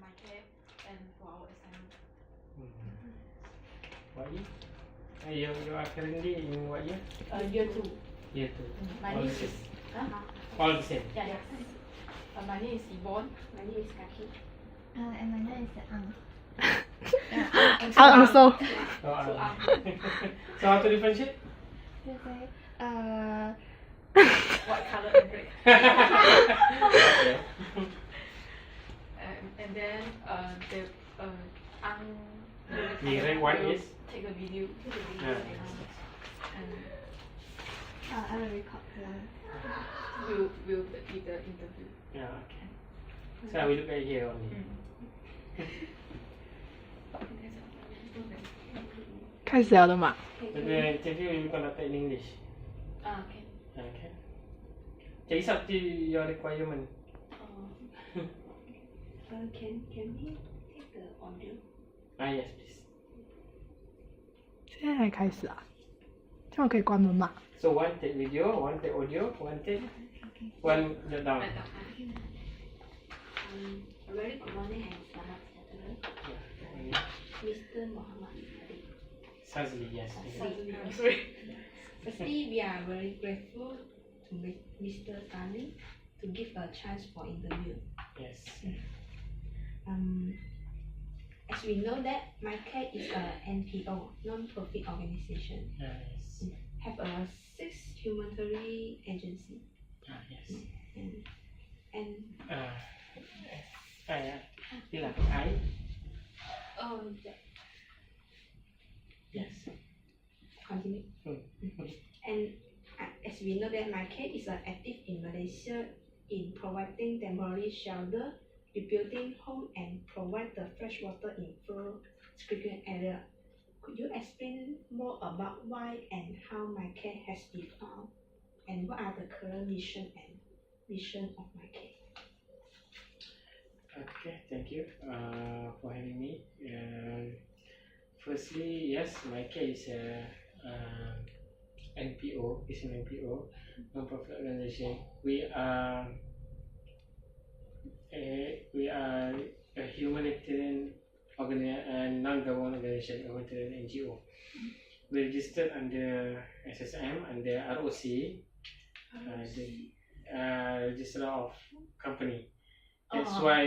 my care and for our assignment. What year? You are currently in what year? Year 2. Year 2. My All name the is same. All the same. yeah. My name is Yvonne. My name is Kaki. And my name is Ang. So, So, so how to differentiate? Okay. white color and red. Okay. And then the The red one will is? take a video. Yeah. And I will record will give the interview. Yeah, okay. So I will look at here only. 开始了的嘛。 But the interview will be conducted in English. Okay. Okay. So it's up to your requirement. Can we take the audio? Yes, please. 现在才开始啊？这样可以关门吗？ So one take video, one take audio, one take one jot down. Very good morning and selamat sejahtera. Mr. Muhammad Sazli, yes. Firstly, we are very grateful to Mr. Sani to give a chance for interview. Yes. As we know that MyCare is a NPO, non-profit organization, Yes. have a 6 humanitarian agency, Yes. and Bila, I? Yes. continue. And as we know that MyCare is active in Malaysia in providing temporary shelter, rebuilding home, and provide the fresh water in flood-stricken area. Could you explain more about why and how MyCare has been found, and what are the current mission and vision of MyCare? Okay, thank you for having me. Firstly, yes, MyCare is a NPO. It's an NPO, non-profit organization. We are a humanitarian non-government organization, humanitarian NGO. We registered under SSM, under ROC, the Register of Company. That's why,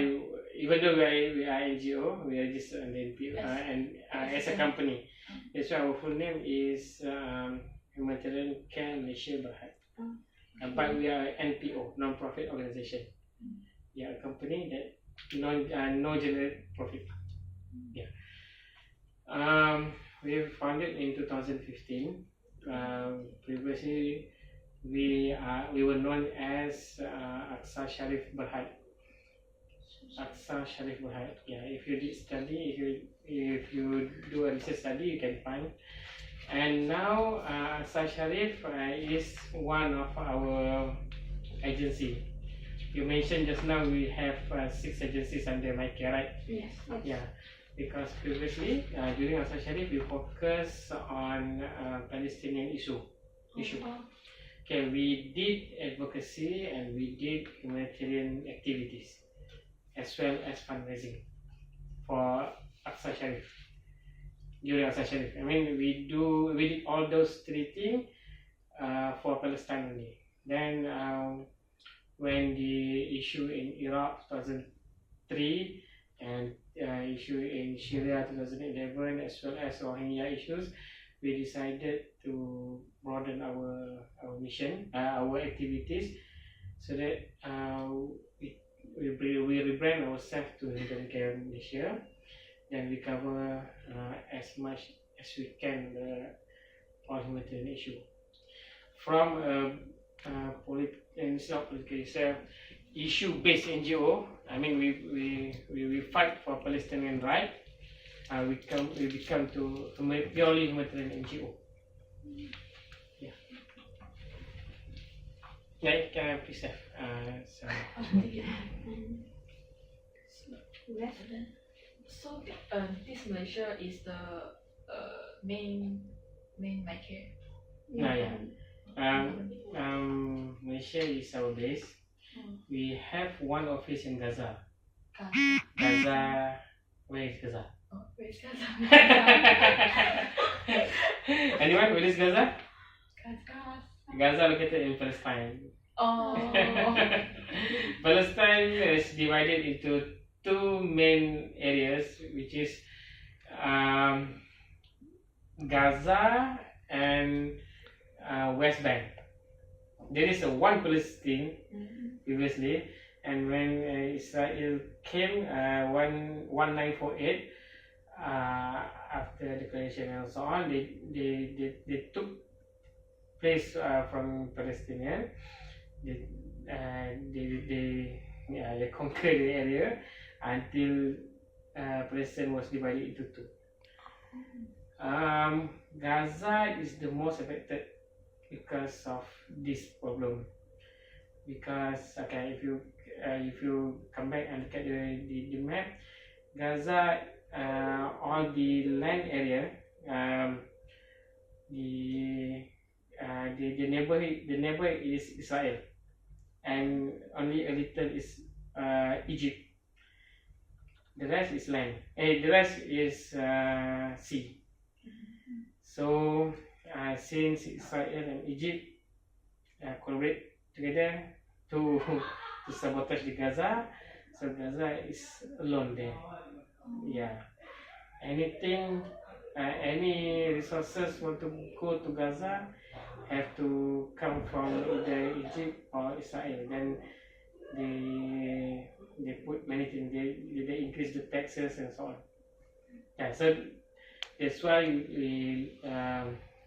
even though we are NGO, we are registered under NPO and as a company. That's why our full name is Humanitarian Care Malaysia Berhad. But we are NPO, non-profit organization. We are a company that no general profit. Yeah. We were founded in 2015. Previously, we were known as Aqsa Sharif Berhad. Aqsa Sharif Berhad. Yeah. If you did study, if you do a research study, you can find. And now Aqsa Sharif is one of our agency. You mentioned just now we have 6 agencies under MyCare, right? Yes. Yeah, because previously during Aqsa Sharif we focus on Palestinian issue. Okay, we did advocacy and we did humanitarian activities as well as fundraising for Aqsa Sharif. During Aqsa Sharif, I mean we did all those 3 things for Palestine only. Then when the issue in Iraq 2003 and issue in Syria 2011 as well as Rohingya issues, we decided to broaden our mission, our activities, so that we rebrand ourselves to Humanitarian Care Malaysia. Then we cover as much as we can all humanitarian issue. From it's not political, it's a issue-based NGO. I mean, we fight for Palestinian rights. We become to purely humanitarian NGO. Yeah. Yeah, can I please have So this Malaysia is the main MyCare. yeah. Malaysia is our base. We have one office in Gaza Gaza, where is Gaza? Oh, where's Gaza? Anyone, where is Gaza? Gaza. Gaza located in Palestine. Oh. Palestine is divided into two main areas, which is Gaza and West Bank. There is a one Palestine previously, and when Israel came 1948, after declaration and so on, they took place from Palestinian. They conquered the area until Palestine was divided into two. Gaza is the most affected because of this problem. Because if you come back and look at the map, Gaza, all the land area, the neighbor is Israel, and only a little is Egypt. The rest is land. The rest is sea. So since Israel and Egypt collaborate together to sabotage the Gaza, so Gaza is alone there. Yeah. Anything, any resources want to go to Gaza have to come from either Egypt or Israel. Then they put many things. They increase the taxes and so on. Yeah. So that's why we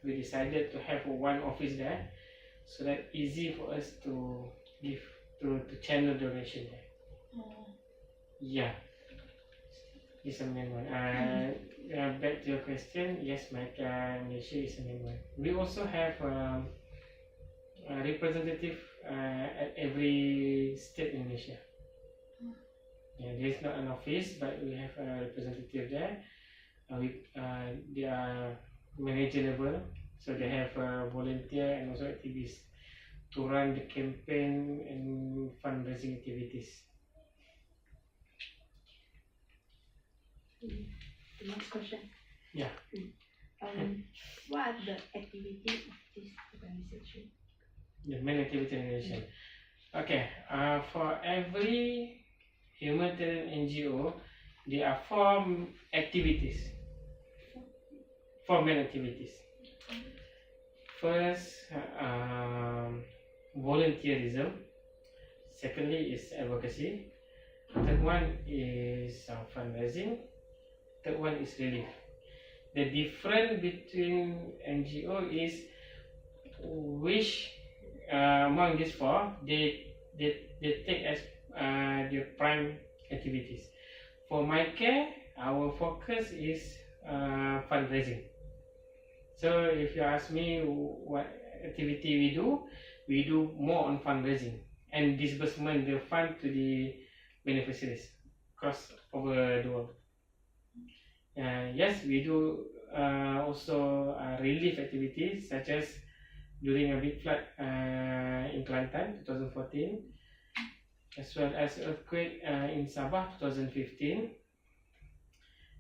decided to have one office there, so that easy for us to give to channel donation there. Yeah. Is a main one. Back to your question, yes, Malaysia is a main one. We also have a representative at every state in Malaysia. Yeah, there is not an office, but we have a representative there. They are manager level, so they have volunteer and also activists to run the campaign and fundraising activities. The next question. Yeah. What are the activities of this organization? The main activity organization. Okay. For every humanitarian NGO, there are four activities. Four main activities. First, volunteerism. Secondly is advocacy. Third one is fundraising. Third one is relief. The difference between NGO is which among these four they take as their prime activities. For MyCare, our focus is fundraising. So if you ask me what activity we do more on fundraising and disbursement the fund to the beneficiaries across over the world. Yes, we do also relief activities, such as during a big flood in Kelantan 2014, as well as earthquake in Sabah 2015,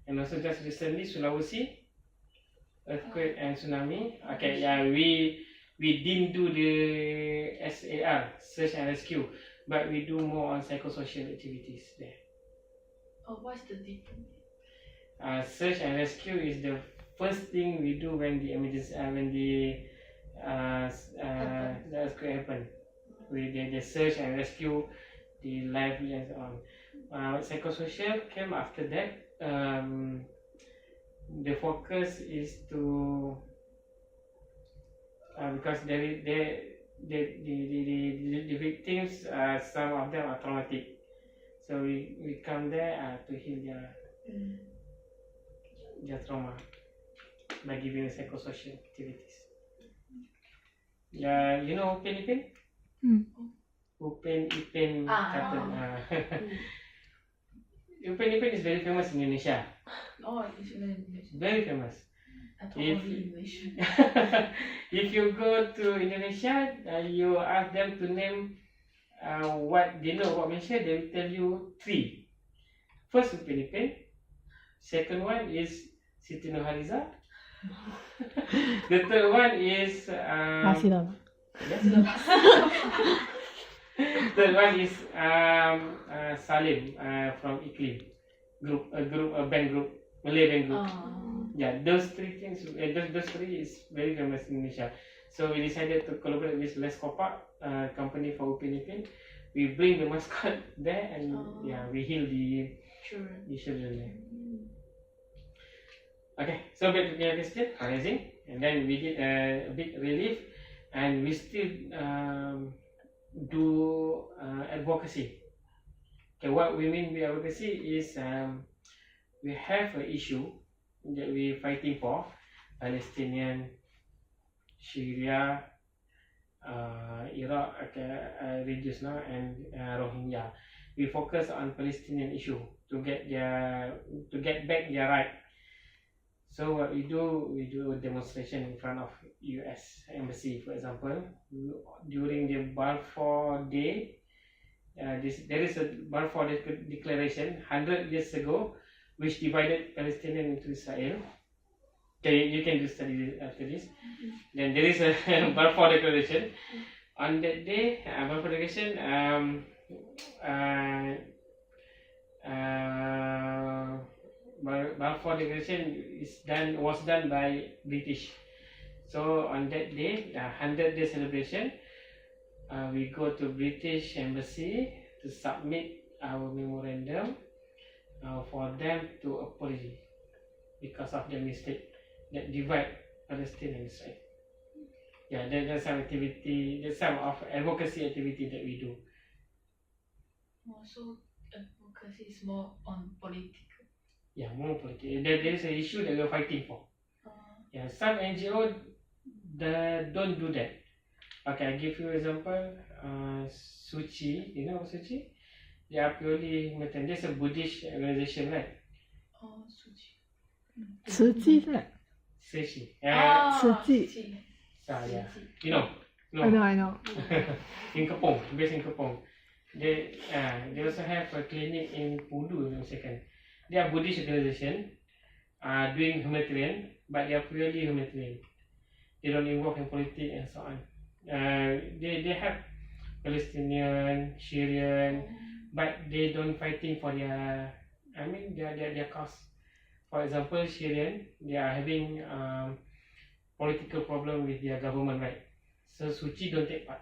and also just recently Sulawesi earthquake and tsunami. Okay, yeah, we didn't do the SAR, search and rescue, but we do more on psychosocial activities there. Oh, what's the difference? Search and rescue is the first thing we do when the emergency, when the earthquake happen. They search and rescue the lively and so on. Psychosocial came after that. The focus is to because the victims, some of them are traumatic, so we come there to heal their trauma by giving psychosocial activities. Yeah, you know Upin Ipin? Upin Ipin cartoon. Upin Ipin is very famous in Indonesia. Oh, it's in Indonesia. Very famous. I thought only Indonesia. If you go to Indonesia, you ask them to name what they know about Malaysia, they will tell you three. First Upin Ipin. Second one is Siti Nurhaliza. The third one is Nasi lemak. yes. Third one is Salim from Iklim a band group, Malay band group. Yeah, those three things, those three is very famous in Indonesia. So we decided to collaborate with Les Kopak, company for Upin Ipin. We bring the mascot there and yeah, we heal the children there. Okay, so back to the question, fundraising, and then we did a big relief, and we still do advocacy. Okay, what we mean by advocacy is we have an issue that we're fighting for, Palestinian, Syria, Iraq regions now, and Rohingya. We focus on Palestinian issue to get back their right. So what we do a demonstration in front of US embassy, for example, during the Balfour Day. There is a Balfour Declaration 100 years ago, which divided Palestinians into Israel. Okay, you can do study after this. Then there is a Balfour Declaration. On that day, Balfour Declaration, Balfour Declaration was done by British. So on that day, the 100-day celebration, we go to British Embassy to submit our memorandum for them to apologize because of their mistake that divide Palestine and Israel. Yeah, that's some activity, that's some of advocacy activity that we do. So advocacy is more on political. Yeah, more political. There is an issue that we're fighting for. Yeah, some NGO don't do that. Okay, I give you an example. Suci, you know what Suci? They are purely humanitarian. There's a Buddhist organization, right? Suci. 慈济是哪 Suci. 慈济 Yeah. You know? I know, I know. In Kepong, based in Kepong. They also have a clinic in Pudu, if I'm mistaken. They are Buddhist organization doing humanitarian, but they are purely humanitarian. They don't involve in politics and so on. They have Palestinian, Syrian, but they don't fighting for their cause. For example, Syrian, they are having political problem with their government, right? So Suci doesn't take part.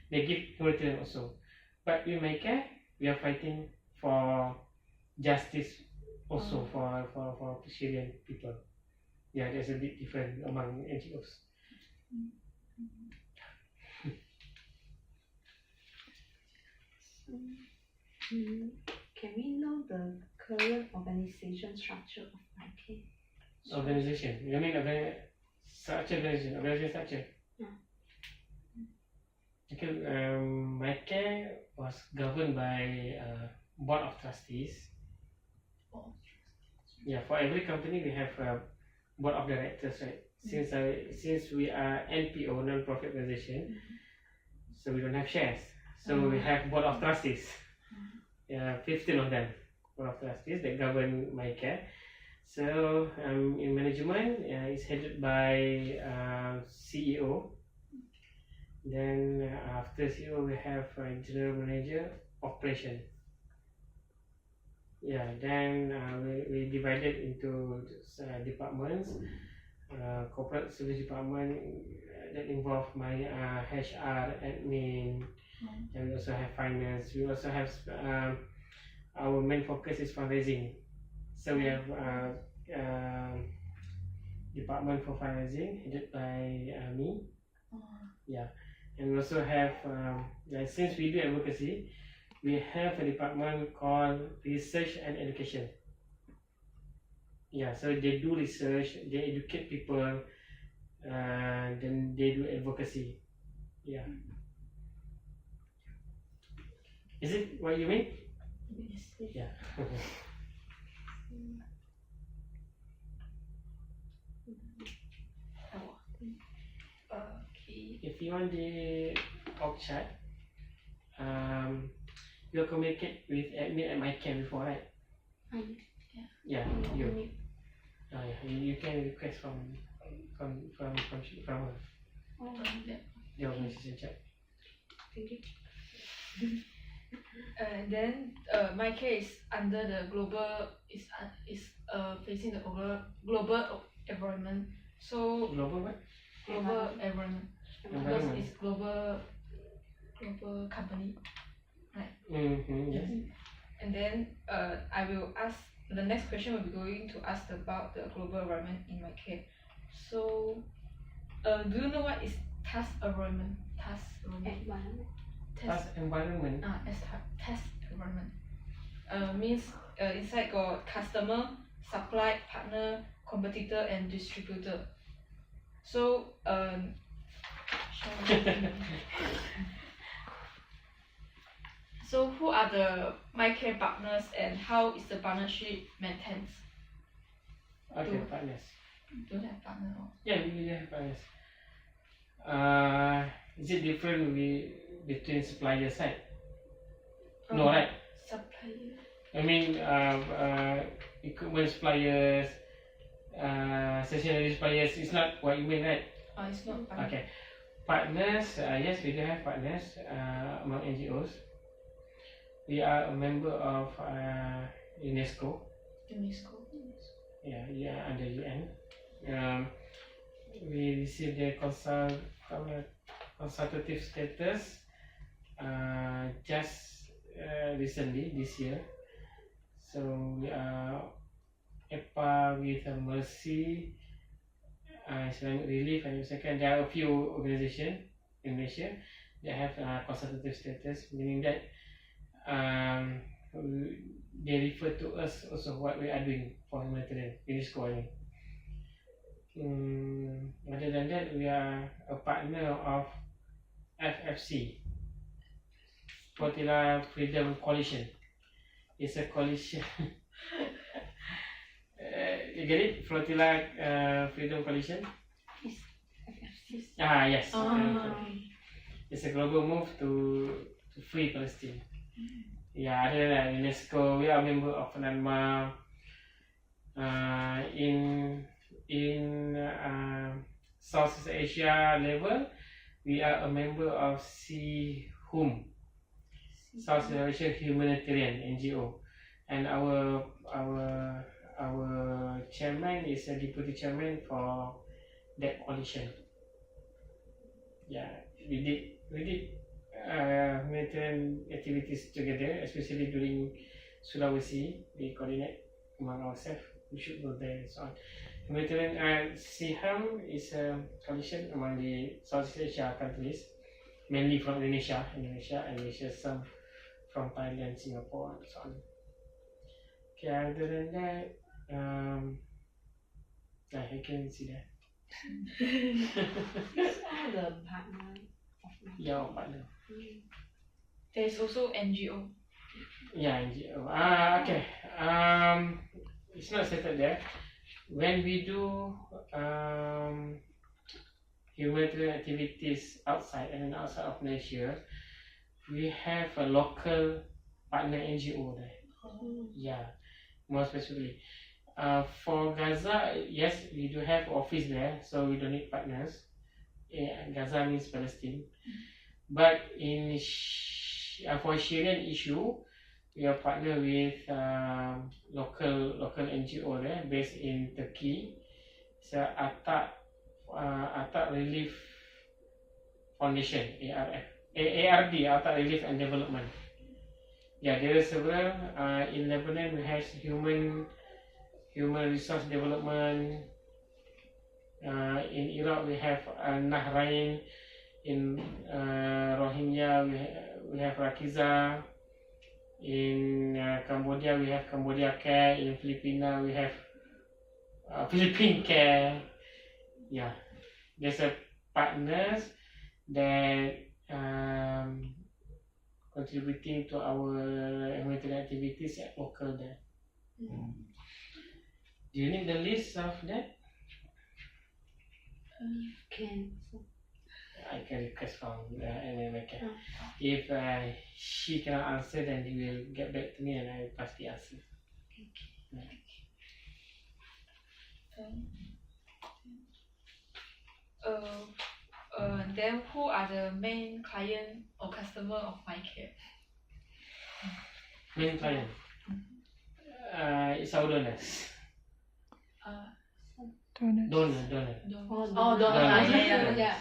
They give humanitarian also. But in my care, we are fighting for justice also for Syrian people. Yeah, there's a big difference among NGOs. Can we know the current organization structure of IK? Organization. You mean organization structure? Yeah. Okay, my care was governed by board of trustees. Yeah, for every company we have a board of directors, right? Since we are NPO, non-profit organization, so we don't have shares. So we have board of trustees. 15 of them, board of trustees that govern my care. So in management, it's headed by CEO. Then after CEO, we have general manager, operation. Yeah, then we divided into departments. Corporate service department that involve my HR, admin, and we also have finance. We also have our main focus is fundraising. So we have department for fundraising headed by me. Yeah, and we also have since we do advocacy, we have a department called research and education. Yeah, so they do research, they educate people, then they do advocacy. Yeah. Is it what you mean? Yes. Yeah. Okay. If you want the org chart, you communicate with admin at Mgm before, right? Yeah, you. You can request from her, Oh, the organization chat. thank you. And then my case under the global is facing the global environment. So Global what? global environment because Environment. it's global company. Mm-hmm, yes. And then I will ask the next question will be going to ask about the global environment in my case. So do you know what is task environment? Environment. Task environment. Task environment. Means inside got customer, supply, partner, competitor and distributor. So so who are the MyCare partners and how is the partnership maintained? Okay, Do- partners. Don't have partner or Yeah, we have partners. Is it different between supplier side? No, right? supplier. I mean, equipment suppliers, stationery suppliers. It's not what you mean, right? It's not partner. Okay. Partners, yes, we do have partners among NGOs. We are a member of UNESCO. UNESCO. Yeah, we are under UN. We received the consultative status just recently this year. So we are EPA with Mercy, Islamic Relief, and second there are a few organizations in Malaysia that have consultative status, meaning that they refer to us also what we are doing for humanitarian UNESCO. Other than that, we are a partner of FFC, Flotilla Freedom Coalition. It's a coalition. You get it? Flotilla Freedom Coalition? Yes. It's a global move to free Palestine. Yeah, other than that, UNESCO, we are a member of NANMA. In Southeast Asia level, we are a member of CHUM, South Asia Humanitarian NGO, and our chairman is a deputy chairman for that coalition. Yeah, we did humanitarian activities together, especially during Sulawesi. We coordinate among ourselves. We should go there and so on. Humanitarian CHUM is a coalition among the Southeast Asia countries, mainly from Indonesia, and Malaysia, some from Thailand, Singapore, and so on. Okay, other than that, I can see that. All the partner of my Your partner. There is also NGO. Yeah, NGO. Okay. It's not settled there. When we do humanitarian activities outside of Malaysia, we have a local partner NGO there. Yeah, more specifically. For Gaza, yes, we do have office there, so we don't need partners. Gaza means Palestine. But for Syrian issue, we are partner with local NGO there based in Turkey. It's Atak Relief Foundation, ARD, Atak Relief and Development. Yeah, there are several. In Lebanon, we have human resource development. In Iraq, we have Nahrain. In Rohingya, we have Rakiza. In Cambodia, we have Cambodia Care. In Filipina, we have Philippine Care. Yeah, there's a partners that contributing to our humanitarian activities at local there. Do you need the list of that? can. I can request from MMA Care. If she cannot answer, then he will get back to me and I will pass the answer. Then who are the main client or customer of MyCare? Main client. It's our donors. Donors. Donor. Yeah.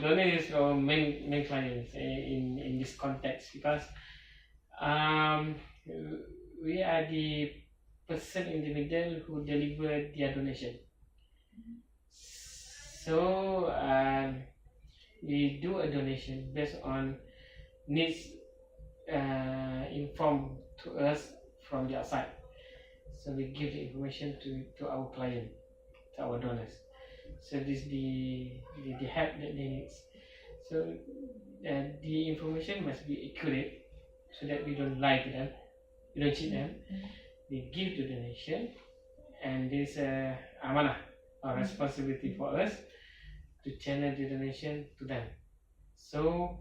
Donor is our main clients in this context because we are the person in the middle who deliver their donation. So we do a donation based on needs informed to us from the outside. So we give the information to our client, to our donors. So this is the help that they need. So the information must be accurate so that we don't lie to them, we don't cheat them. We give the donation, and there is a amanah or responsibility for us to channel the donation to them. So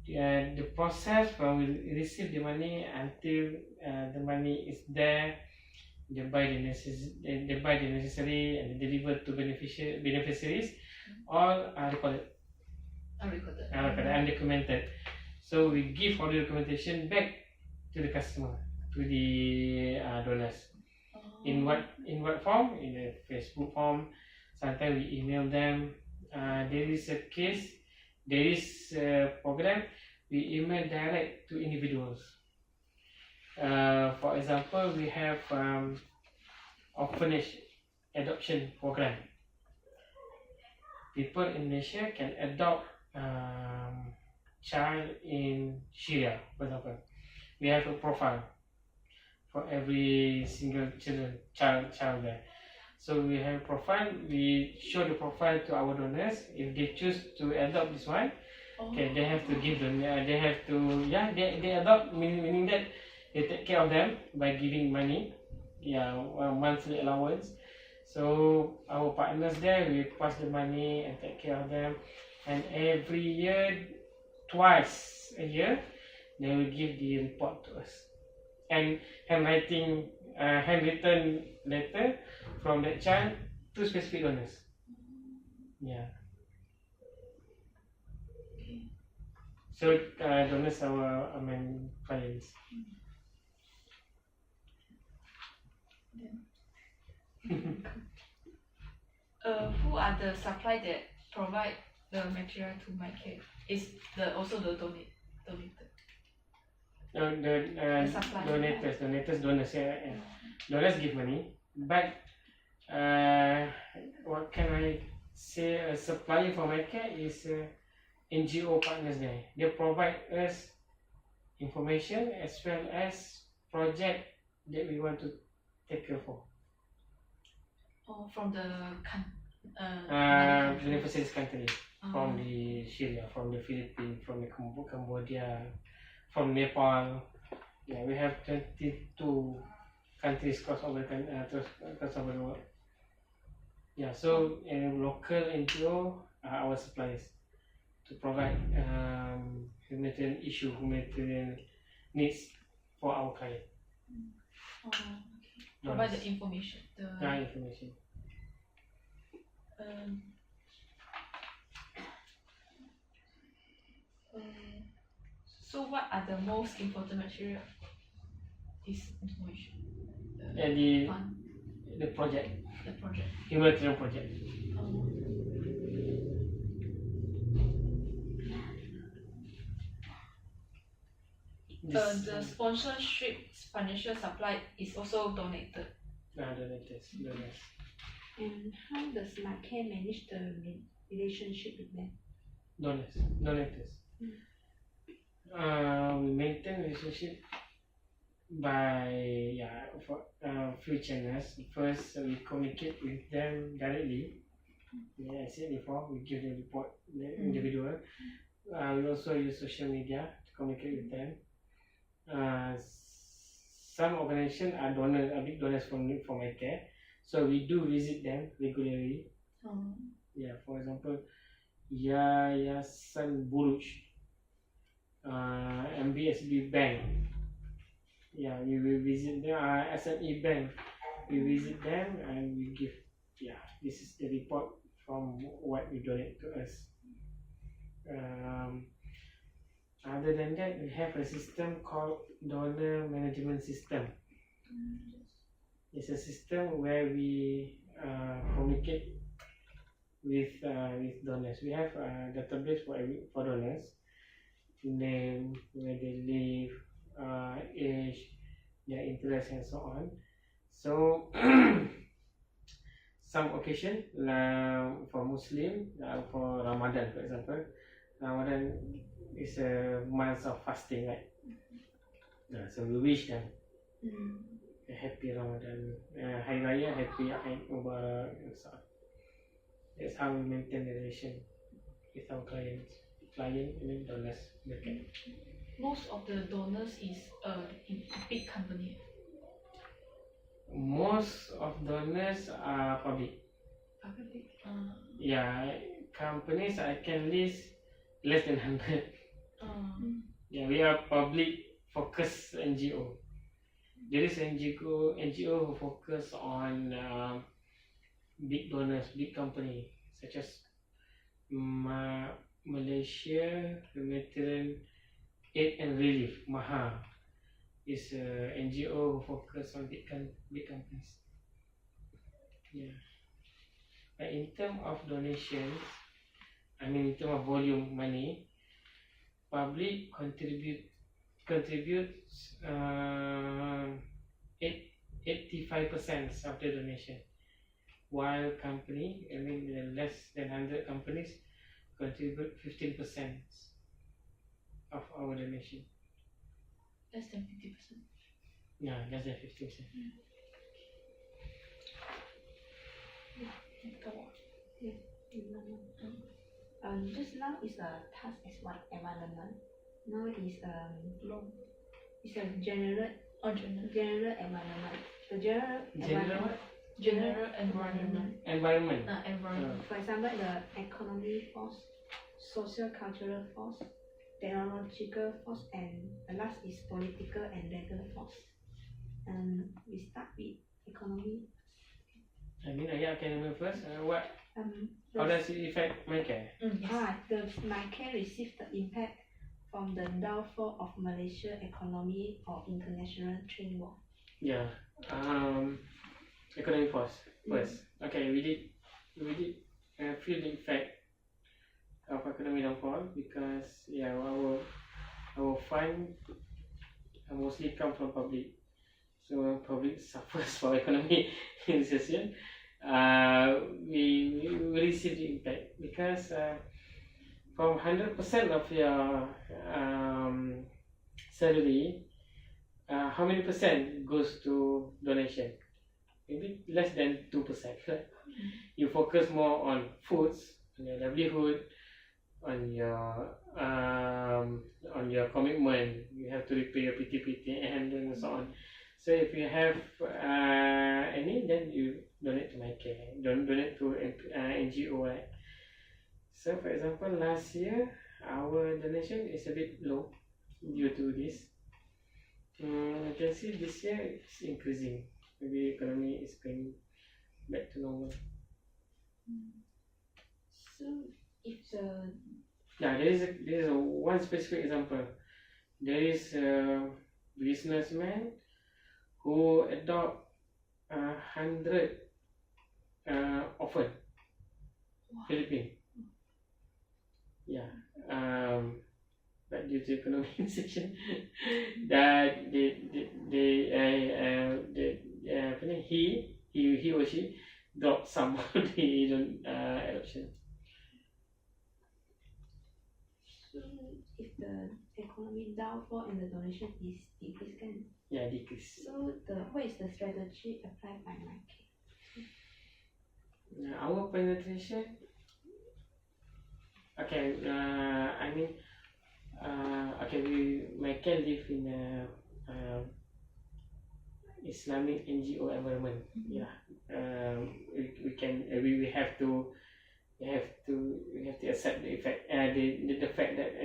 the process from we receive the money until the money is there, they buy the necessary and deliver to beneficiaries. All are recorded. And documented. So we give all the documentation back to the customer, to the donors. In what form? In a Facebook form. Sometimes we email them. There is a case, there is a program, we email direct to individuals. For example, we have orphanage adoption program. People in Malaysia can adopt child in Syria, for example. We have a profile for every single child there. So we have a profile. We show the profile to our donors. If they choose to adopt this one, okay, they have to give them. They have to they adopt, meaning that they take care of them by giving money, monthly allowance. So our partners there, we pass the money and take care of them. And every year, twice a year, they will give the report to us. And handwritten letter from that child to specific donors. Yeah. So donors are our main clients. Who are the supply that provide the material to MyCare? Is also the donator? The supply. Donors. Yeah. Donors give money, but what can I say? A supplier for MyCare is NGO partners there. They provide us information as well as project that we want to take care for. From the Beneficiaries country, from the Syria, from the Philippines, from the Cambodia, from Nepal. Yeah, we have 22 countries across over the world. Yeah, so local NGO are our suppliers to provide humanitarian needs for our client. Provide the information. Information. So what are the most important material? This information. The project. The project. Humanitarian project. The sponsorship financial supply is also donated. Donors. And how does MyCare manage the relationship with them? Donors. We maintain relationship by for few channels. First, we communicate with them directly. I said before, we give them report the individual. We also use social media to communicate with them. Some organizations are big donors for MyCare, so we do visit them regularly. For example, Yayasan Buruj, MBSB Bank. Yeah, we will visit them. SME Bank, we visit them and we give. Yeah, this is the report from what you donate to us. Other than that, we have a system called donor management system. It's a system where we communicate with donors. We have a database for donors, name, where they live, age, their interests, and so on. So some occasion, for Muslim, for Ramadan, for example, Ramadan is a month of fasting, right? So we wish them a happy Ramadan, Hari Raya, happy Eid Mubarak, and so on. That's how we maintain the relation with our clients. Client, I mean donors. Okay. Most of the donors is in big company. Most of donors are public. Public. Yeah, companies I can list less than 100. Yeah, we are public focused NGO. There is NGO who focus on big donors, big company such as Malaysia Humanitarian Aid and Relief, MAHA, is a NGO who focus on big companies. Yeah. But in terms of donations, I mean in terms of volume money, public contributes 85% of the donation, while company, I mean the less than 100 companies, contribute 15% of our donation. Less than 50%. Yeah, less than 50%. Just now is a task as what environment. Now is it's a general environment. The General environment. Environment. Environment. For example, the economy force, social cultural force, technological force, and the last is political and legal force. We start with economy. I mean, I can remember first. How does it affect my care? My care received the impact from the downfall of Malaysia economy or international trade war. Yeah. Economic force first. Okay, we did feel the effect of economic downfall because our fund mostly come from public. So when public suffers from economic recession, we receive the impact because from 100% of your salary, how many percent goes to donation? Maybe less than 2%. You focus more on foods, on your livelihood, on your commitment. You have to repay your PT and so on. So if you have any, then you donate to my care. Donate to NGO, right? So for example, last year our donation is a bit low due to this. You can see this year it's increasing. Maybe economy is going back to normal. So if the Yeah, there is a one specific example. There is a businessman who adopt 100 orphan Philippines. Yeah. But due to economic situation, that he or she dropped some of the adoption. So if the economy downfall and the donation is decreased, can Yeah, decrease. so what is the strategy applied by my care? Our penetration. Okay. I mean. My care live in a Islamic NGO environment. Yeah. We have to we have to accept the effect, the fact that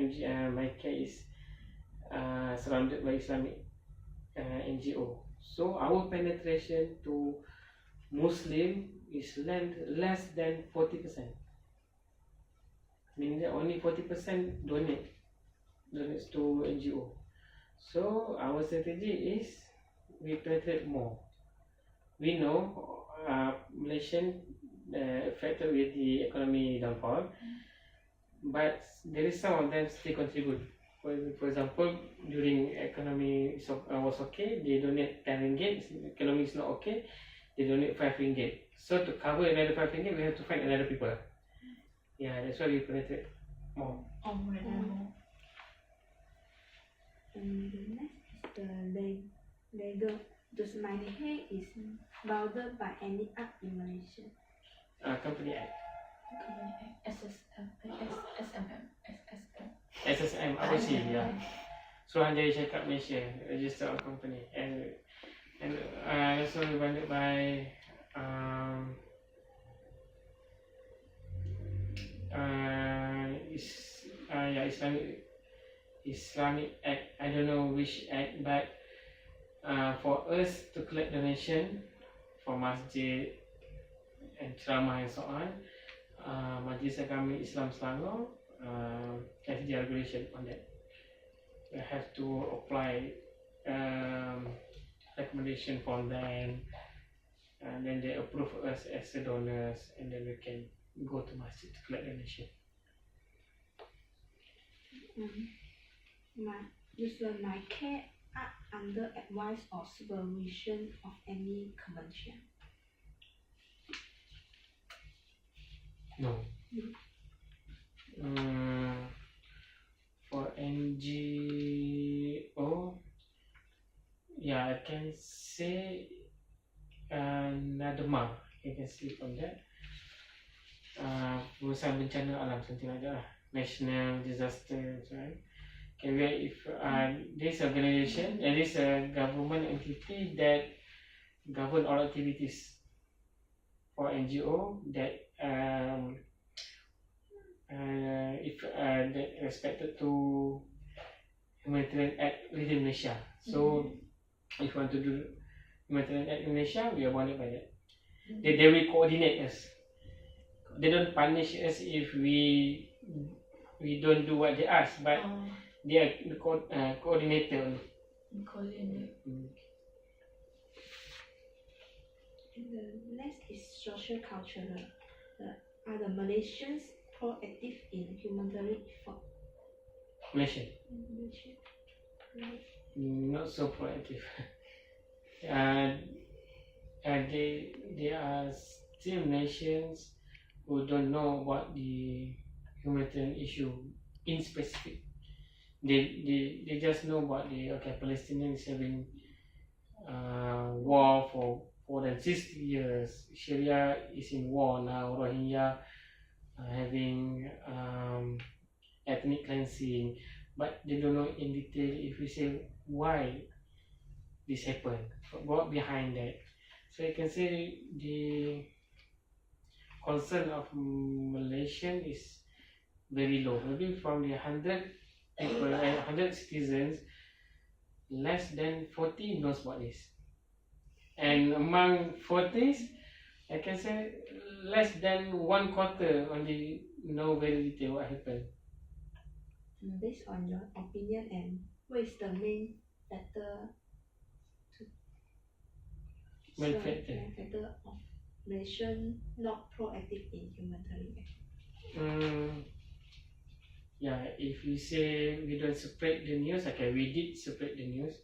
my care is surrounded by Islamic NGO. So our penetration to Muslim is less than 40%. Meaning that only 40% donates to NGO. So our strategy is we penetrate more. We know Malaysian affected with the economy downfall, but there is some of them still contribute. For example, during economy was okay, they donate 10 ringgit. Economy is not okay, they donate 5 ringgit. So to cover another 5 ringgit, we have to find another people. Yeah, that's why we penetrate more. More. And the next is the legal. Does my care is bounded by any act in Malaysia? Company Act. SSM. SSM, apa sih? Ya. Suruhanjaya Syarikat Malaysia, register of company, and also funded by Islamic Act. I don't know which act, but for us to collect donation for masjid and ceramah and so on, Majlis Agama Islam Selangor has the regulation on that. We have to apply recommendation from them, and then they approve us as a donors, and then we can go to masjid to collect donation. Does my care act under advice or supervision of any convention? No. For NGO, yeah, I can say Nadma. You can see from that. Perusahaan bencana alam, something like that lah. National disaster, right? Okay, where if this organization, there is a government entity that govern all activities for NGO that if that respected to humanitarian act within Malaysia. So if you want to do humanitarian act in Malaysia, we are bounded by that. They will coordinate us. They don't punish us if we don't do what they ask, but they are the coordinator only. And the next is social cultural. Are the Malaysians proactive in humanitarian effort? Malaysia. Malaysia. Right. Not so proactive. They are still nations who don't know about the humanitarian issue in specific. They just know about the Palestinians having war for more than 60 years. Syria is in war now. Rohingya having ethnic cleansing, but they don't know in detail if we say why this happened, what behind that. So you can say the concern of Malaysian is very low. Maybe from the 100 people, 100 citizens, less than 40 knows about this. And among 40s, I can say less than 1/4 only know very detail what happened. Based on your opinion, and what is the main factor of Malaysian not proactive in humanitarian act? Yeah, if we say we don't spread the news, okay, we did spread the news.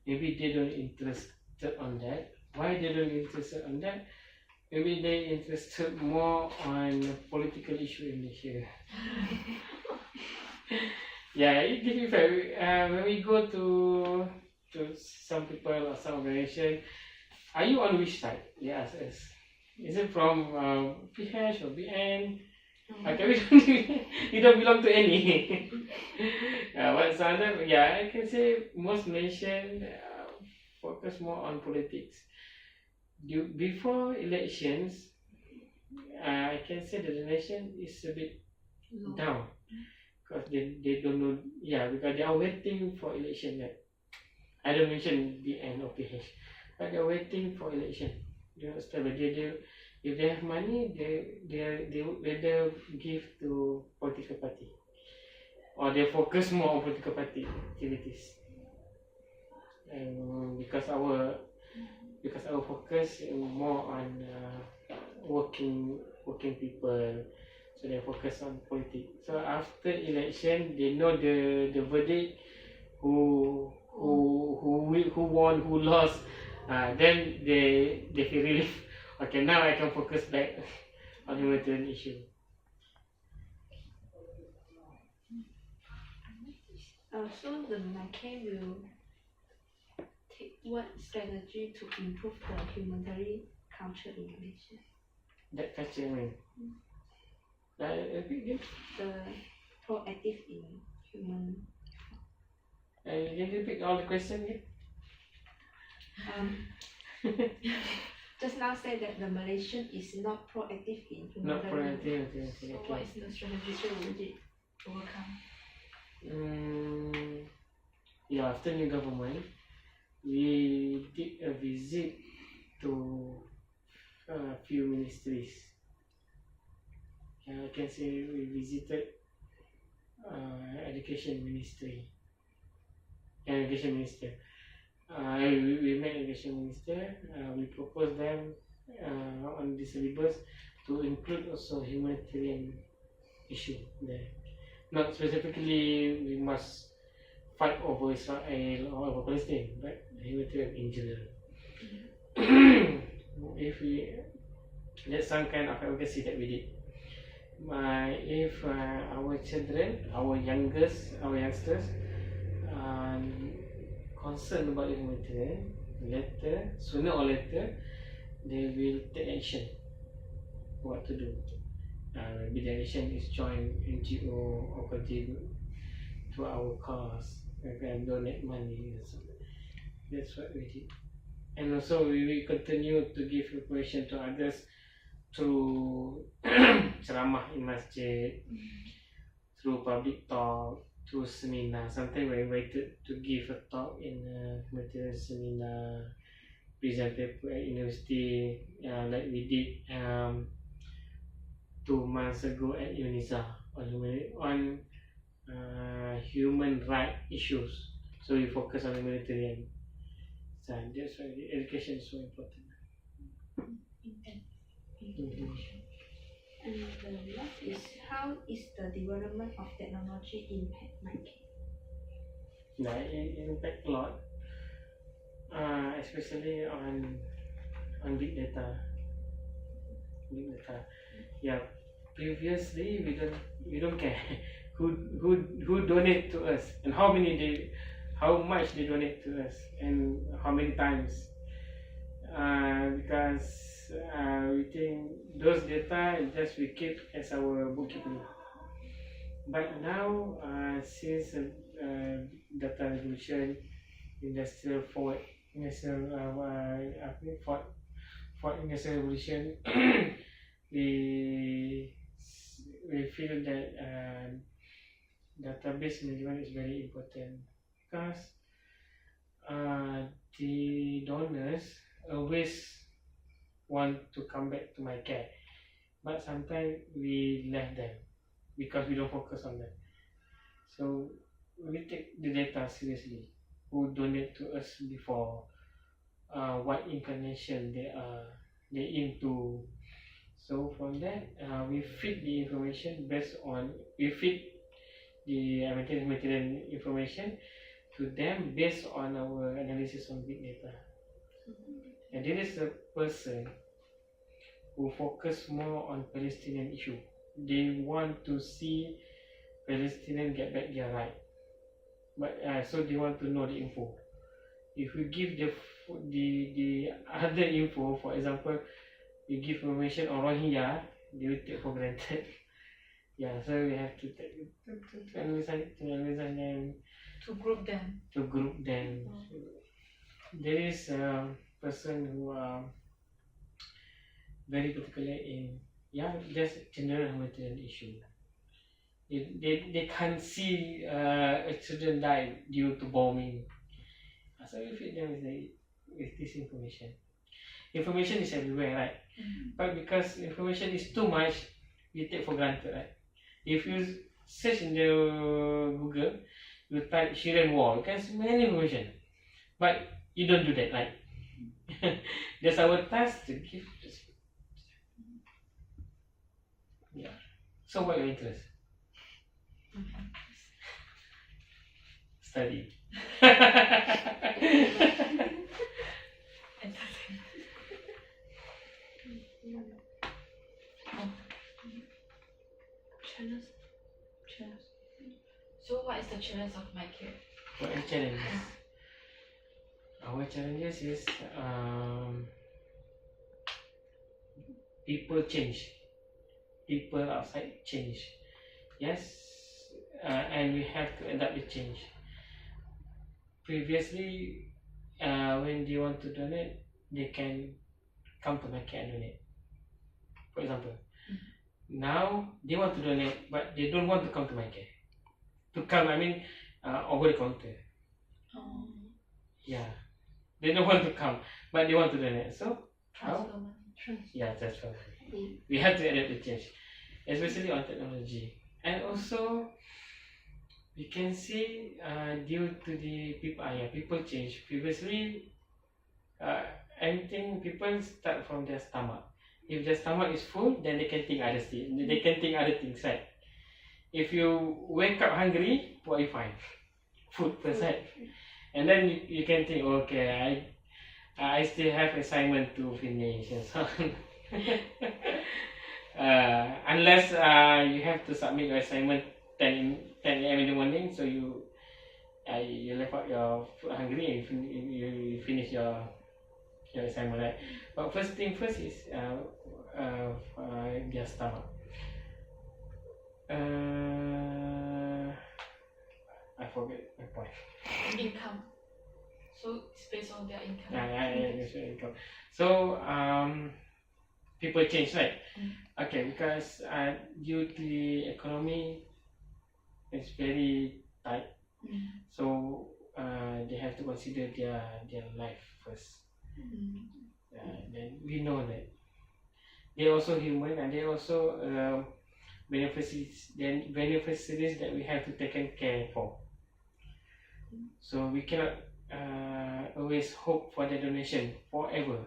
Maybe they don't interested on that. Why they don't interested on that? Maybe they interested more on political issue in Malaysia. Yeah, it can be fair. When we go to some people or some organization, are you on which side? They ask us. Is it from PH or BN? Okay, we don't belong to any. What's other? Yeah, I can say most Malaysian focus more on politics. Before elections, I can say the donation is a bit Low. down because they don't know. Yeah, because they are waiting for election. Like I don't mention BN or PH, but they are waiting for election. They understand, but they if they have money, they would rather give to political party, or they focus more on political party activities. And because our focus is more on working people, so they focus on politics. So after election, they know the verdict, who won, who lost. Then they feel relief. Okay, now I can focus back on humanitarian issue. So the MICAE will take what strategy to improve the humanitarian culture in Malaysia? That culture, I mean. Again, The proactive in human. can you repeat all the question again? Just now said that the Malaysian is not proactive in Not humanitarian. proactive. Okay. So what is the strategy to overcome? Yeah, after new government, we did a visit to a few ministries. I can say we visited education ministry, education minister. We met education minister. We proposed them on the syllabus to include also humanitarian issue there. Not specifically we must fight over Israel or over Palestine, but humanitarian in general. If we, that's some kind of advocacy that we did. If our children, our youngsters, concerned about humanitarian, sooner or later, they will take action. What to do? Maybe the action is join NGO or contribute to our cause, and donate money. That's what we did. And also we will continue to give information to others through ceramah in masjid, through public talk, through seminar. Sometimes we're invited to give a talk in a material seminar, present paper at university, like we did 2 months ago at UNISA on human right issues. So we focus on humanitarian. So that's why the education is so important. And the last is, how is the development of technology impact MICAE? It impact a lot, especially on big data. Yeah, previously we don't care who donate to us and how much they donate to us and how many times. Because we think those data just we keep as our bookkeeping. But now, since data revolution, industrial forward, fourth industrial revolution, we feel that database management is very important because the donors always want to come back to my care, but sometimes we left them because we don't focus on them. So we take the data seriously. Who donate to us before? What inclination they into? So from that, we feed the information we feed the material information to them based on our analysis on big data. And this is a person who focus more on Palestinian issue. They want to see Palestinians get back their right, but so they want to know the info. If we give the other info, for example, we give information on Rohingya, they will take for granted. Yeah, so we have to analyze them, To group them. There is a person who are very particular in Yeah, just general humanitarian issue. They can't see a children die due to bombing. So we feed them with this information. Information is everywhere, right? But because information is too much, we take for granted, right? If you search in the Google, you type Syrian war, you can see many information. But you don't do that, right? That's our task to give. Yeah. So what your interest? Study. Challenge. So what is the challenge of my care? What are challenges? Our challenges is people change. People outside change. Yes, and we have to adapt the change. Previously, when they want to donate, they can come to my care and donate. For example, now they want to donate, but they don't want to come to my care. To come, I mean, over the counter. Oh. Yeah, they don't want to come, but they want to donate. So how? Transfer money. Yeah, that's right. We have to adapt the change, especially on technology, and also we can see due to the people. People change. Previously, anything people start from their stomach. If their stomach is full, then they can think other things. They can think other things, right? If you wake up hungry, what you find? Food first, right? And then you can think, okay, I still have assignment to finish and so on. Unless you have to submit your assignment 10 a.m. in the morning, so you left out your food hungry and you finish your assignment, right? But first thing first is their stomach. I forget my point. Income. So it's based on their income. Income. So people change, right? Okay, because due to the economy, it's very tight. So they have to consider their life first. Then we know that they're also human and they're also beneficiaries that we have to take care for. So we cannot always hope for the donation forever.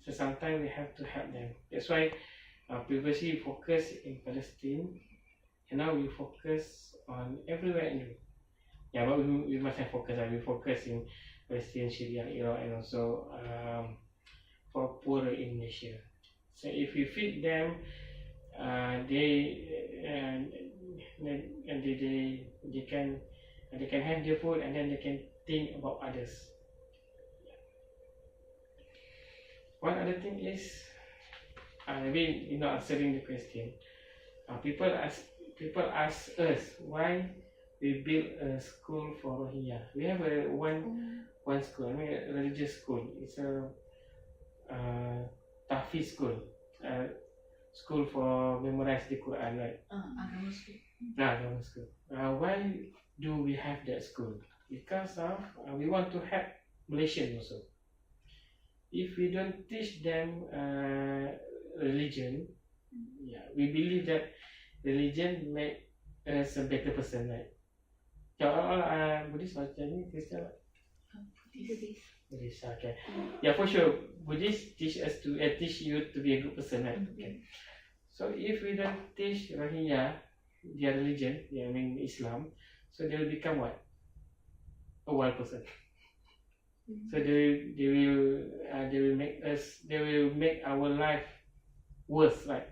So sometimes we have to help them. That's why previously we focus in Palestine, and now we focus on everywhere in Europe. Yeah, but we must have focus. We focus in Palestine, Syria, Iraq, and also for poor in Malaysia. So if we feed them, they can have their food, and then they can think about others. One other thing is, maybe you're not answering the question. People ask us why we build a school for Rohingya. We have one school, I mean a religious school. It's a Tahfiz school. School for memorize the Quran, right? Agama school. Agama school. Why do we have that school? Because of we want to help Malaysians also. If we don't teach them religion, we believe that religion make us a better person, right? All Buddhist or Chinese, Christian? Buddhist, okay. Yeah, for sure. Buddhists teach you to be a good person, right? Okay. So if we don't teach Rohingya their religion, I mean Islam, so they will become what? A wild person. So they will make our life worse, right?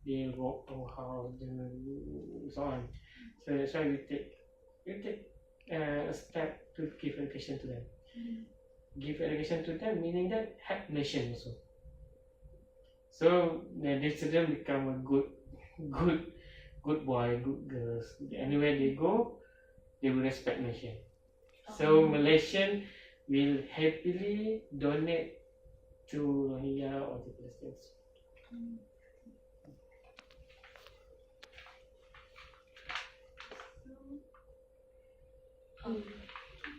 They will walk to house, so on. So that's why we take a step to give education to them. Give education to them, meaning that help nation also. So the children become a good boy, good girls. Anywhere they go, they will respect nation. So Malaysian will happily donate to Rohingya or to Palestinians.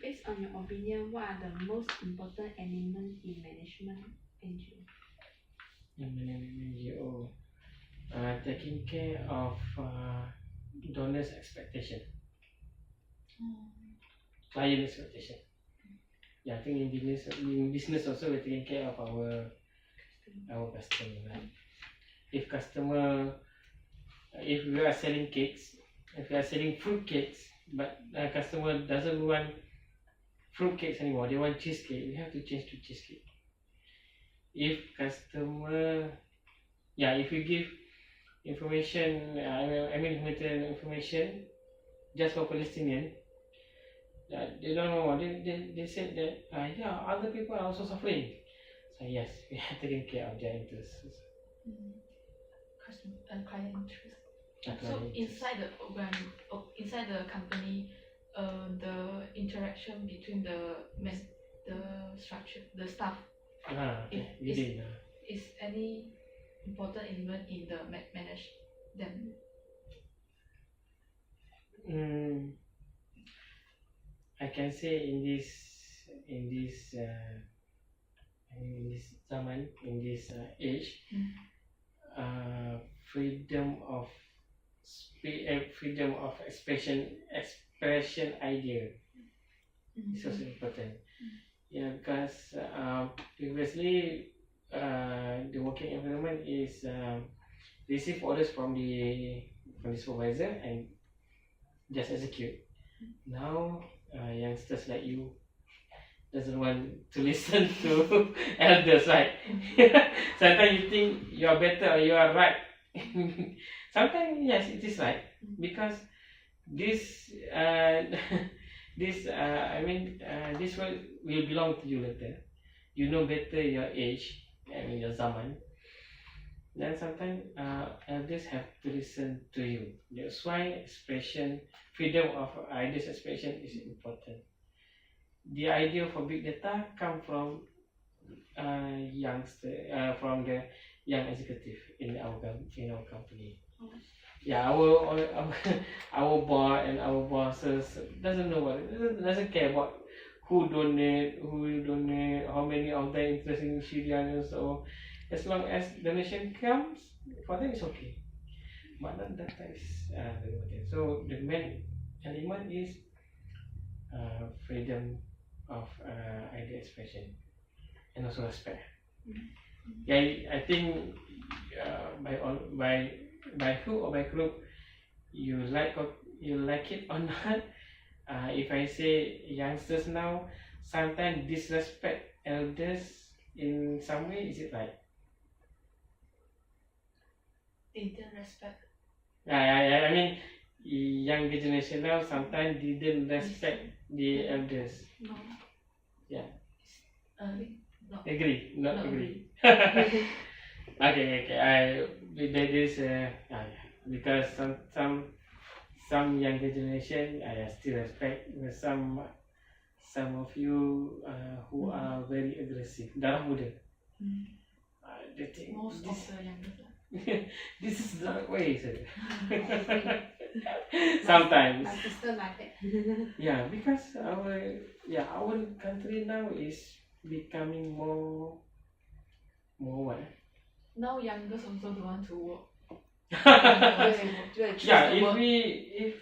Based on your opinion, what are the most important elements in management NGO? In NGO, taking care of donors' expectation, client expectation. Yeah, I think in business also we're taking care of our customer. Right? If we are selling cakes, if we are selling fruit cakes, but the customer doesn't want fruit cakes anymore, they want cheesecake, we have to change to cheesecake. If we give information, humanitarian information just for Palestinian, they don't know. They said that other people are also suffering. So yes, we are taking care of their interests. Client interest. So Client interest. inside the program, inside the company, the interaction between the structure, the staff, Okay. Within. is any important element in the manage them? I can say in this zaman, in this age, freedom of expression idea is also important. Yeah, because previously the working environment is receive orders from the supervisor and just execute. Now youngsters like you doesn't want to listen to elders, right? Sometimes you think you are better or you are right. Sometimes yes, it is right, because this this will belong to you later. You know better your age, your zaman. Then sometimes elders have to listen to you. That's why freedom of ideas expression is important. The idea for big data come from from the young executive in our company. Yeah, our board and our bosses doesn't care about who donate, how many of them interested in Syrian. So as long as donation comes, for them it's okay. But not data is very important. So the main element is freedom of idea expression and also respect. Yeah, I think by who or by group you like it or not. If I say youngsters now sometimes disrespect elders in some way, is it right? They didn't respect. I mean, younger generation now sometimes didn't respect the elders. No. Yeah. No. Agree? Not Not agree. Okay. There is because some younger generation I still respect. Some of you who are very aggressive, darah muda. They think Most of the youngest. this is the way, sir. Sometimes. My sister like that. Yeah, because our country now is becoming more what? Now youngest also don't want to work. Yeah, if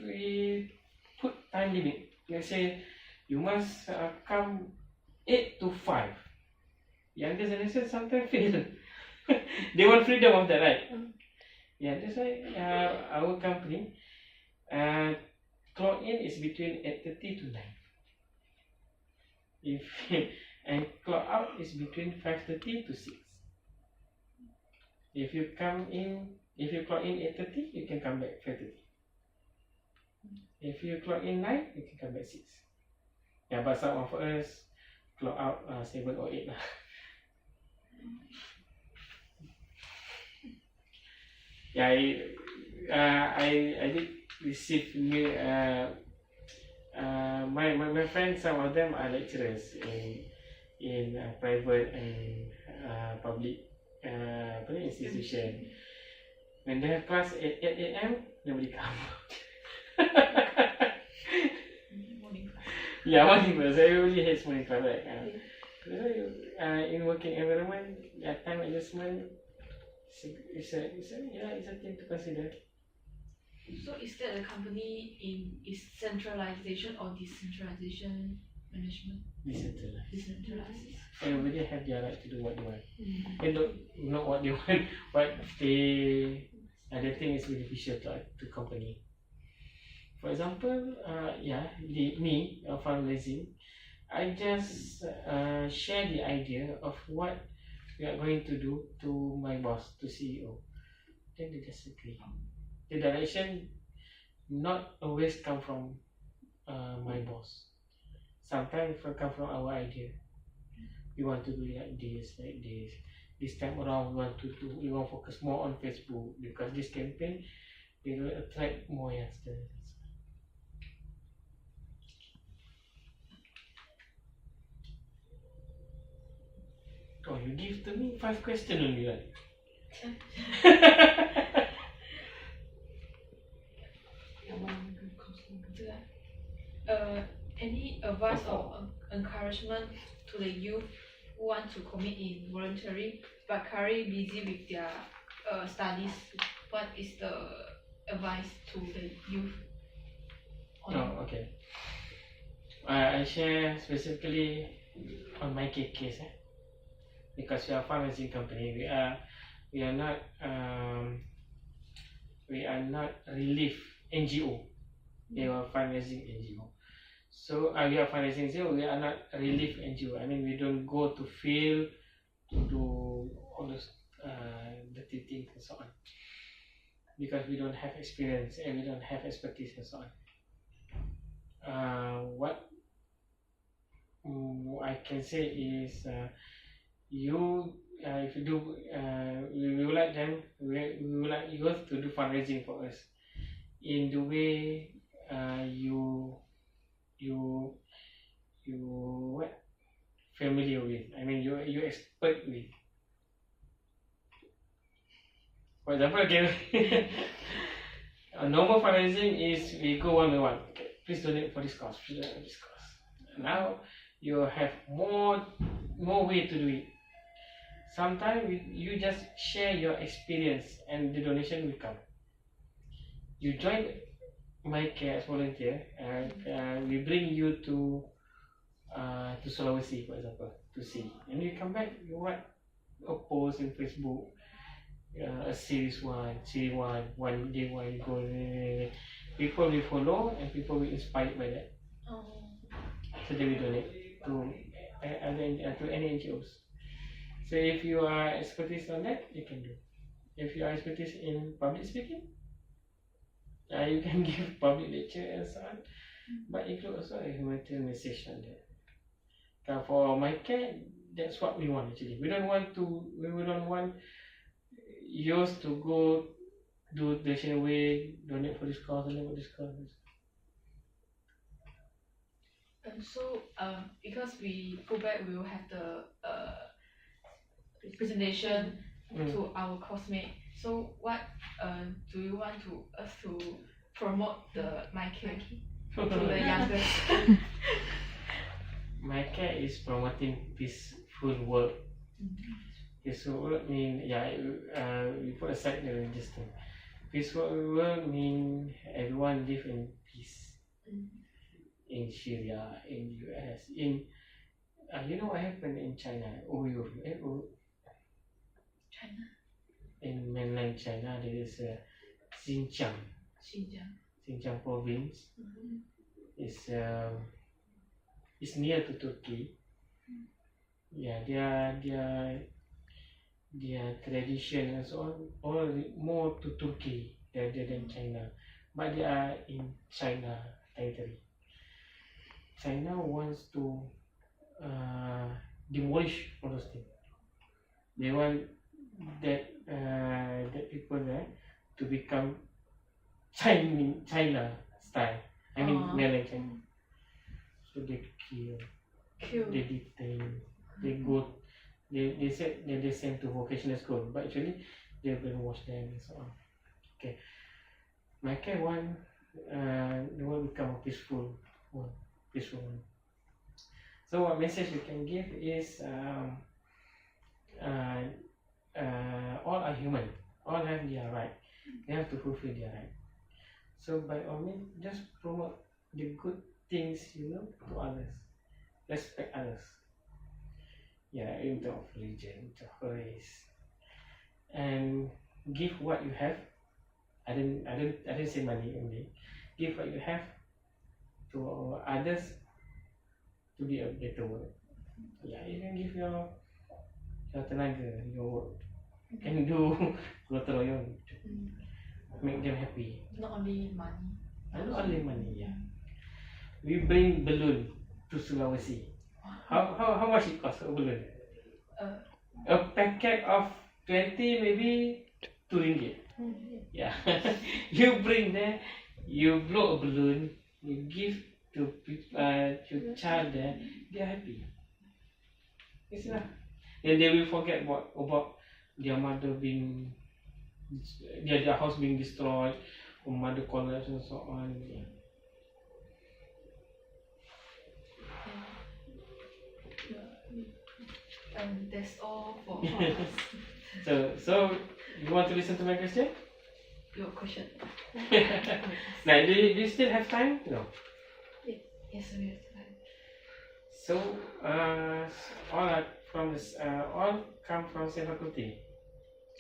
we put time limit, let's say you must come 8 to 5. Younger generation sometimes fail. They want freedom of that, right? Yeah, that's why our company clock in is between 8:30 to 9. And clock out is between 5:30 to 6. If you clock in 8:30, you can come back 5:30. If you clock in 9, you can come back 6. Yeah, but some of us clock out 7 or 8 lah. Yeah, I did receive my friends. Some of them are lecturers in private and public institution. When they have class at 8 a.m., nobody come. Yeah, multiverse. Everybody hates money, correct? In working environment, time adjustment it's a thing to consider. So is that the company is centralization or decentralization management? Decentralized. Decentralized. Everybody have their right to do what they want. They don't not what they want, but they think is beneficial to company. For example, fundraising, I just share the idea of what we are going to do to my boss, to CEO. Then they disagree. The direction not always come from my boss. Sometimes it come from our idea. We want to do it like this, like this. This time around, we want to focus more on Facebook because this campaign will attract more youngsters. Oh, you give to me 5 questions only, right? Any advice or encouragement to the youth who want to commit in voluntary but currently busy with their studies? What is the advice to the youth? Okay. I share specifically on my case, because we are a fundraising company. We are not relief NGO. We are fundraising NGO. So we are fundraising NGO. We are not relief NGO. I mean, we don't go to field to do all those dirty things and so on, because we don't have experience and we don't have expertise and so on. What I can say is, if you do, we would like youth to do fundraising for us in the way you what familiar with. I mean, you expert with. For example, okay, a normal fundraising is we go one by one. Okay, please donate for this cause. Please donate for this cause. Now you have more way to do it. Sometimes you just share your experience and the donation will come. You join my care as volunteer, and we bring you to Sulawesi, for example, to see, and you come back. You write a post in Facebook, a series one day one go. People will follow and people will inspired by that. So they will donate to any NGOs. So if you are expertise on that, you can do. If you are expertise in public speaking, you can give public lecture and so on, but include also a humanitarian message on that. For my care, that's what we want actually. We don't want yours to go do donation away, donate for this cause, donate for this cause. And so, because we go back, we will have the presentation to our classmate. So, what do you want us to promote the my care to the youngest? My care is promoting peaceful work. Peaceful work mean we put aside the religious thing. Peaceful work mean everyone live in peace. In Syria, in US, in you know what happened in China? China. In mainland China, there is a Xinjiang province. It's near to Turkey. Yeah, their tradition and so on all more to Turkey rather than China, but they are in China territory. China wants to demolish all those things. They want that people there to become China style. I mean, mainland China. So they kill, they detain, they said they send to vocational school, but actually they brainwash them and so on. Okay, my care one, they will become a peaceful one. So what message we can give is all are human, all have their right, they have to fulfill their right. So by all means, just promote the good things to others, respect others. Yeah, in terms of religion, in terms of race, and give what you have. I didn't say money only. Give what you have to others to be a better world. Yeah, you can give your tenaga, your work. Can do gotong royong, make them happy. Not only money. Not only money, yeah. We bring balloon to Sulawesi. How much it cost a balloon? A packet of 20 maybe RM2. Yeah. You bring there, you blow a balloon, you give to child there, they are happy. It's enough. Then they will forget about their mother being their house being destroyed, or mother collapse and so on. Yeah. That's all for us. So you want to listen to my question? Your question. Now, do you still have time? No. Yes, we have time. So all are from this, all come from same faculty.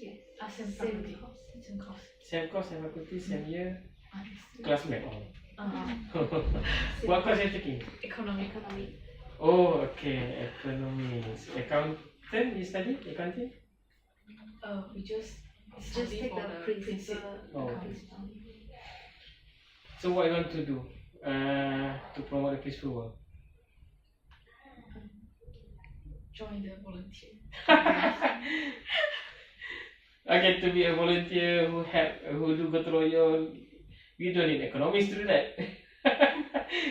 Yes. Same Same faculty. course. Same course. Same course, same faculty, same year, Yes. classmate all. What course are you taking? Economic. Economic. Oh, okay, economics. Accountant, you study accounting? We just Just study take for the the principal. Oh. Principal. So what you want to do to promote the peaceful world? join the volunteer. Okay, to be a volunteer who do gotong royong, we don't need economics to do that.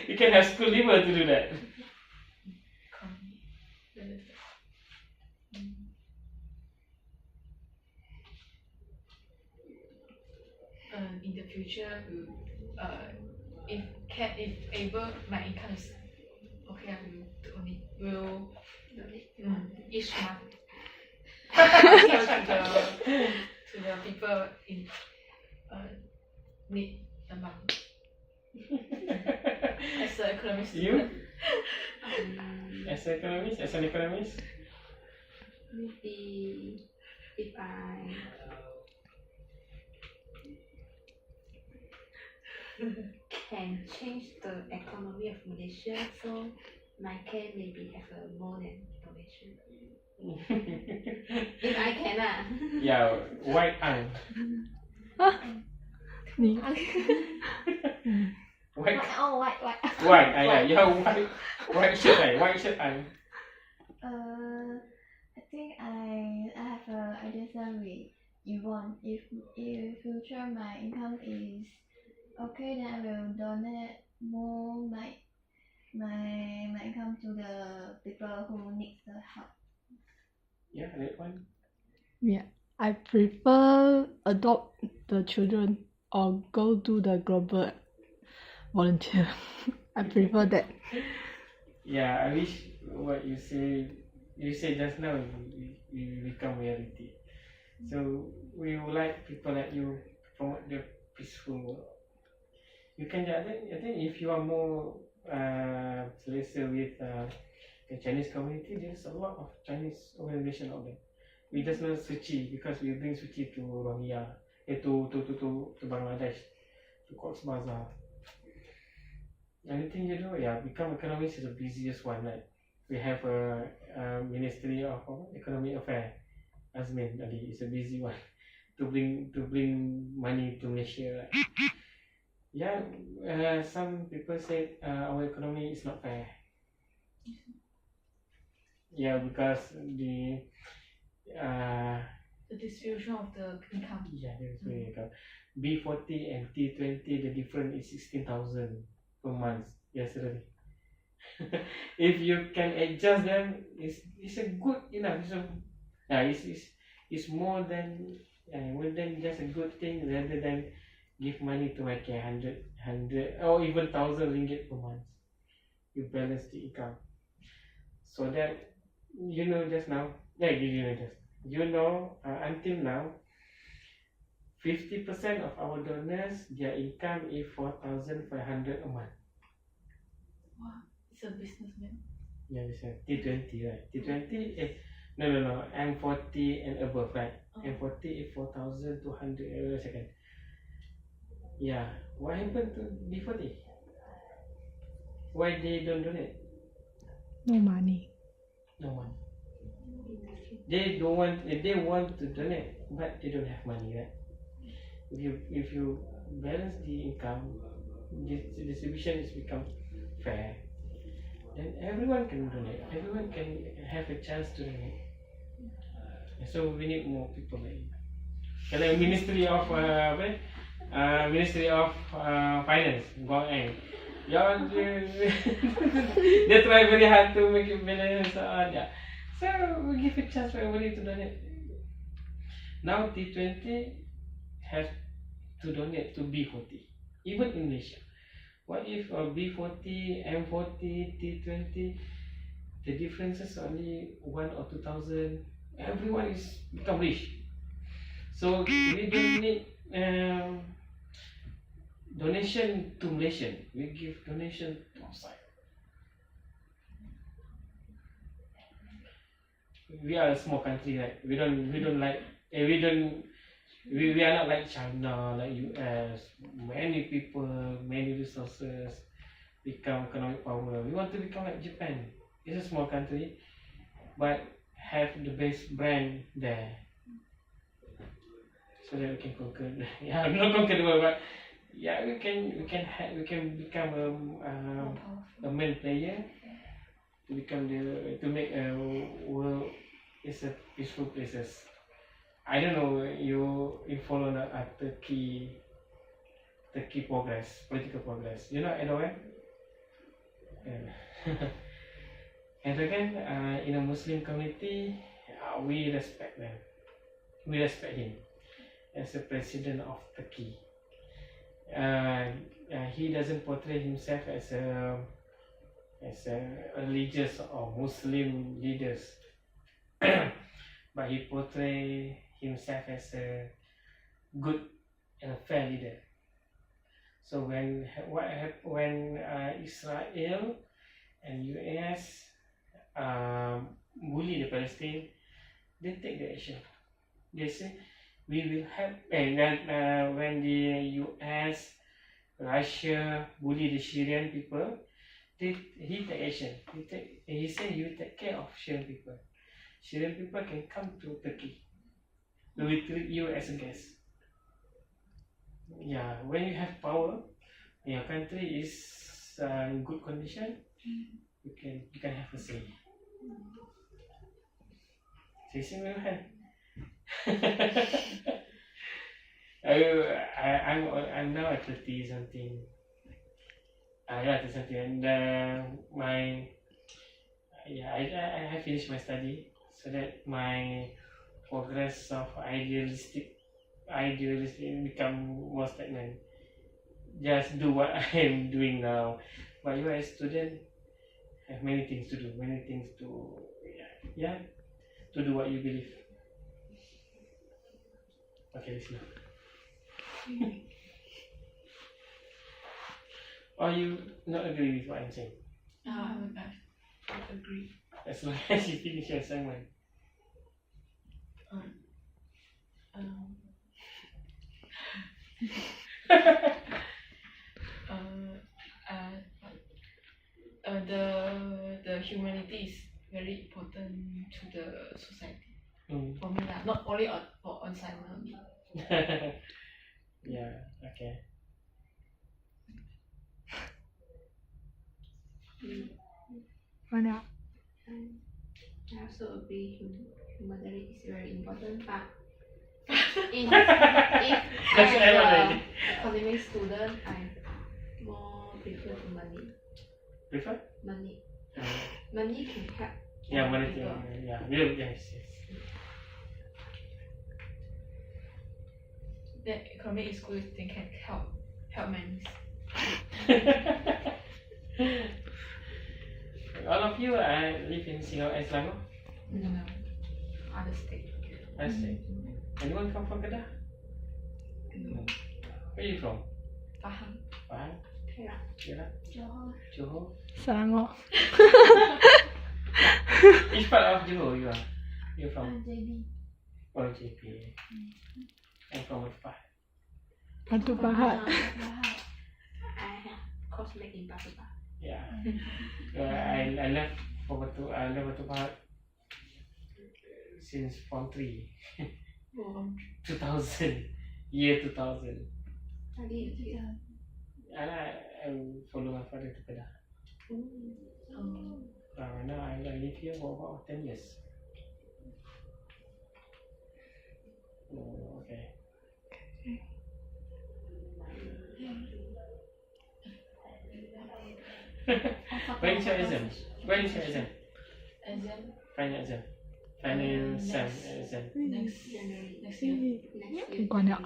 You can have school leaver to do that. Economy. In the future, if able, my income is okay, I will donate. Will each month to the people in need the money. As an economic student. As an economist? Maybe if I can change the economy of Malaysia, so my care maybe have a more than donation. If I can Yeah, white eye. 你 White, Oh, white. white, yeah, you have white shirt eye. I think I have a idea with Yvonne. If future my income is okay, then I will donate more my income to the people who need the help. Yeah, that one. Yeah, I prefer adopt the children or go do the global volunteer. I prefer that. Yeah, I wish what you say just now will become reality. So we would like people like you to promote the peaceful world. You can, I think if you are more let's say with the Chinese community, there's a lot of Chinese organization out there. We just know Suchi because we bring Suchi to Rohingya, to Bangladesh, to Cox's Bazar. Anything you do, yeah, become economist is the busiest one, right? We have a Ministry of Economic Affairs. Azmin tadi is a busy one to bring money to Malaysia, right? Yeah, some people say our economy is not fair. Yeah, because the distribution of the income. Yeah, there's way income. B40 and T20, the difference is 16,000 per month yesterday. If you can adjust them, it's a good enough. It's more than just a good thing rather than give money to my care 100 or even 1,000 ringgit per month. You balance the income. so that just now, until now, 50% of our donors, their income is 4,500 a month. Wow, it's a businessman. Yeah, this one T20, right? T20 no, M40 and above, right? M40 is 4,200 second. Yeah, what happened to B40? Why they don't donate? No money. No one. They don't want. They want to donate, but they don't have money, right? If you balance the income, the distribution is become fair, then everyone can donate. Everyone can have a chance to donate. So we need more people like you. Kalau Ministry of Finance, they try very hard to make it balance. So we give a chance for everybody to donate. Now T20 has to donate to B40, even in Malaysia. What if B40, M40, T20, the difference is only 1 or 2,000? Everyone is become rich. So we don't need donation to Malaysian. We give donation to outside. We are a small country, right? We don't like we are not like China, like US. Many people, many resources, become economic power. We want to become like Japan. It's a small country, but have the best brand there, so that we can conquer. Yeah, not conquer the world, but yeah, we can become a main player to make a world is a peaceful places. I don't know you follow the Turkey progress, political progress. You know Erdogan? Erdogan in a Muslim community, we respect them. We respect him as a president of Turkey. He doesn't portray himself as a religious or Muslim leaders, but he portray himself as a good and a fair leader. So when Israel and US bully the Palestine, they take the action. They say we will help. And then when the US, Russia bully the Syrian people, he take action. He say you take care of Syrian people. Syrian people can come to Turkey. We will treat you as a guest. Yeah, when you have power, your country is in good condition, you can have a say. Say man. I'm now at 30 something. Yeah, 30 something, and I have finished my study, so that my progress of idealistic become more stagnant. Just do what I am doing now. But you as a student have many things to do, to do what you believe. Okay, listen. Or you not agree with what I'm saying? I agree. As long as you finish your assignment. The humanity is very important to the society. For me lah, not only on assignment only. Yeah, okay. Mana? I also agree humanity is very important, but if I am an economic student, I more prefer to money. Prefer? Money. Money can help. Yeah, money people. can, yes. The economic is good, they can help many. All of of you live in Singapore, Selangor? No, other state. I see. Anyone come from Kedah? No. Where are you from? Pahang. Pahang? Perak. Perak? Johor. Johor? Selangor. Which part of Johor you are? You're from? JB. Oh, JP. I'm from what part? Batu Pahat. Bahad. I have cosmate in Batu Pahat. Yeah. I left for Batu Pahat since form 3. Oh, 2000. Year 2000. study in here. And I follow my father to Kedah. Mm. Now I live here for about 10 years. Oh, okay. When is your exam? When is your exam? Exam Final exam. Final sem next. exam. next January. next year. Next year. Banyak.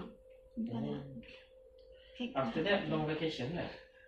After that, long vacation lah.